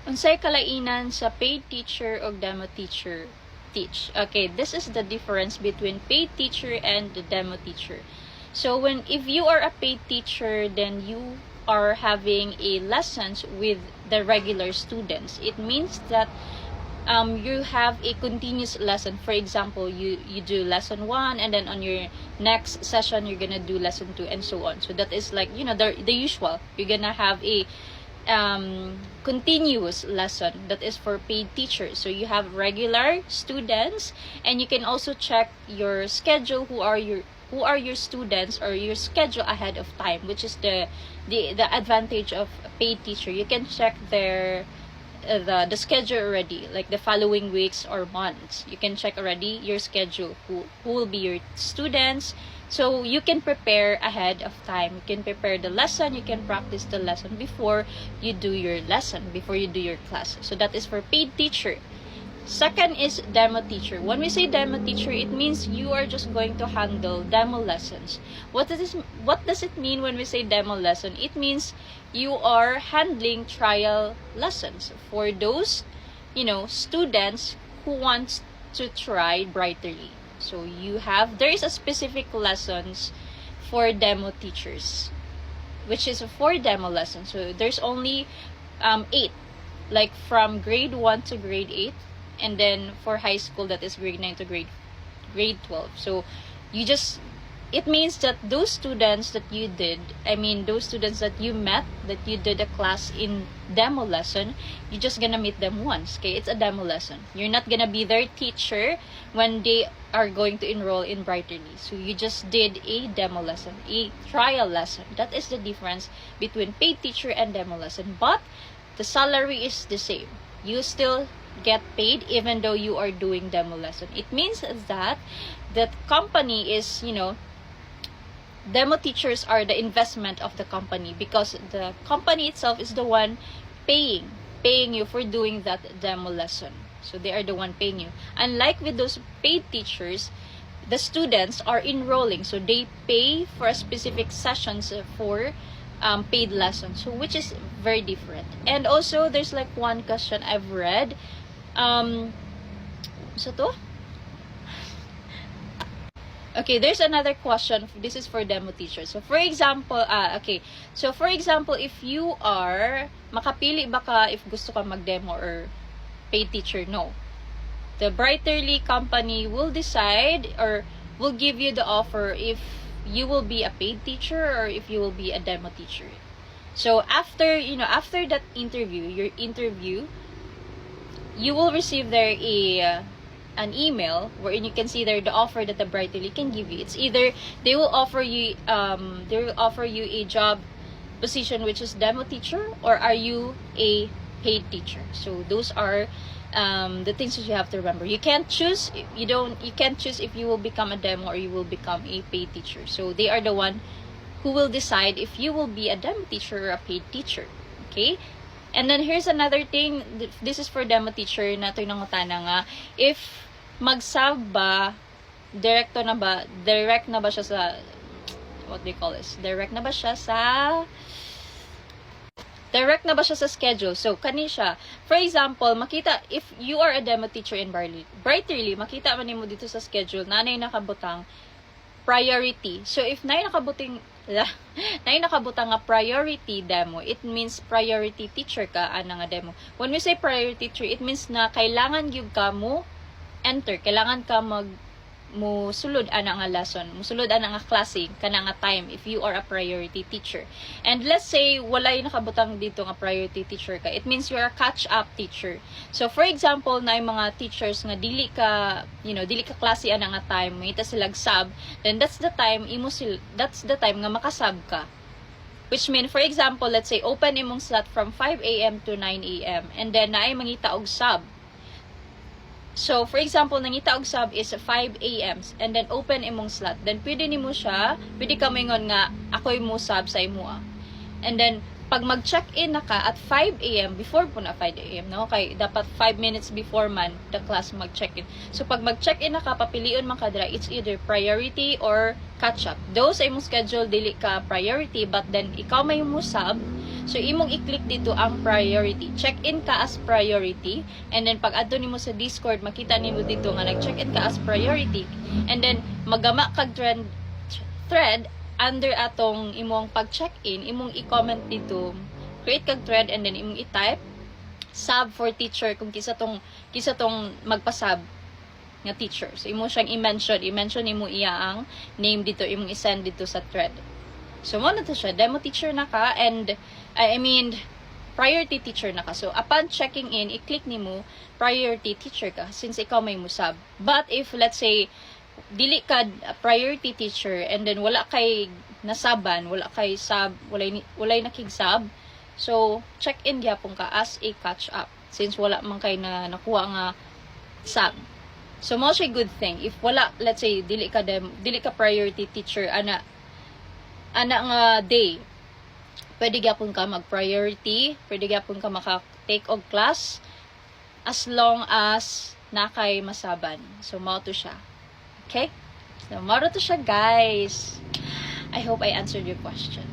Unsay kalainan sa paid teacher o demo teacher teach? Okay, this is the difference between paid teacher and the demo teacher. So if you are a paid teacher, then you are having a lessons with the regular students. It means that you have a continuous lesson. For example, you do lesson 1, and then on your next session you're gonna do lesson 2, and so on. So that is like, you know, the usual. You're gonna have a continuous lesson that is for paid teachers. So you have regular students, and you can also check your schedule, who are your students, or your schedule ahead of time, which is the advantage of a paid teacher. You can check their the schedule already, like the following weeks or months. You can check already your schedule, who will be your students, so you can prepare ahead of time. You can prepare the lesson, you can practice the lesson before you do your lesson, before you do your class. So that is for paid teacher. Second is demo teacher. When we say demo teacher, it means you are just going to handle demo lessons. What does it mean when we say demo lesson? It means you are handling trial lessons for those, you know, students who want to try Brightery. So there is a specific lessons for demo teachers, which is for demo lessons. So there's only 8, like from grade 1 to grade 8. And then for high school, that is grade 9 to grade 12. So it means that those students that you met, that you did a class in demo lesson, you're just gonna meet them once. Okay, it's a demo lesson. You're not gonna be their teacher when they are going to enroll in Brightery. So you just did a demo lesson, a trial lesson. That is the difference between paid teacher and demo lesson. But the salary is the same. You still get paid even though you are doing demo lesson. It means that the company is, you know, demo teachers are the investment of the company, because the company itself is the one paying you for doing that demo lesson. So they are the one paying you. Unlike with those paid teachers, the students are enrolling, so they pay for a specific sessions for paid lessons, so which is very different. And also there's like one question I've read, so to okay, there's another question. This is for demo teachers. So for example, so for example, if you are makapili ba ka if gusto ka mag-demo or paid teacher? No, the Brightery company will decide or will give you the offer if you will be a paid teacher or if you will be a demo teacher. So after that interview, you will receive there an email wherein you can see there the offer that the Brightery can give you. It's either they will offer you a job position which is demo teacher, or are you a paid teacher. So those are the things that you have to remember. You can't choose. You can't choose if you will become a demo or you will become a paid teacher. So they are the one who will decide if you will be a demo teacher or a paid teacher. Okay? And then here's another thing. This is for demo teacher na ito yung nangutana nga. If mag-sub ba, direct na ba siya sa, what do you call this? Direct na ba siya sa schedule? So, kani siya. For example, makita, if you are a demo teacher in Brightery, makita man mo dito sa schedule, nanay nakabutang priority. So, if nanay nakabutang nga priority demo, it means priority teacher ka ana nga demo. When we say priority teacher, it means na kailangan gyud ka mo enter, kailangan ka musulod ana nga lesson, musulod ana nga klase kana nga time if you are a priority teacher. And let's say walay nakabutang dito nga priority teacher ka, it means you are a catch up teacher. So for example, na mga teachers nga dili ka klase ana nga time, mahita silag sub, then that's the time nga makasub ka. Which mean, for example, let's say open imong slot from 5 AM to 9 AM, and then naay mangita og sub. So, for example, nangita og sub is 5 AM and then open imong slot. Then, pwede ka mingon nga, ako'y mo sub sa imo. And then, pag mag-check-in na ka at 5 AM, before po na 5 AM, no? Kay dapat 5 minutes before man the class mag-check-in. So, pag mag-check-in na ka, papilion man ka dira, it's either priority or catch-up. Those ay mong schedule, dili ka priority, but then, ikaw may mo sub, So imong i-click dito ang priority. Check-in ka as priority, and then pag adto nimo sa Discord, makita nimo dito nga nag-check-in ka as priority. And then magama kag thread under atong imong pag-check-in, imong i-comment dito, create kag thread, and then imong i-type sub for teacher kung kisa tong magpasab nga teacher. So imo siyang i-mention imo iya ang name dito, imong i-send dito sa thread. So mo na to siya, demo teacher na ka, and I mean priority teacher na ka. So upon checking in, i-click nimo priority teacher ka since ikaw may musab. But if let's say dili ka priority teacher and then wala kay nasaban, wala kay sub, walay nakigsab, so check in gyapon ka as a catch up since wala man kay na nakuha nga sub. So mo siya good thing if wala, let's say dili ka priority teacher ana nga day, pwede gyapon ka mag priority, pwede gyapon ka maka-take og class as long as nakay masaban. So mao to siya. Okay? So mao to siya, guys. I hope I answered your question.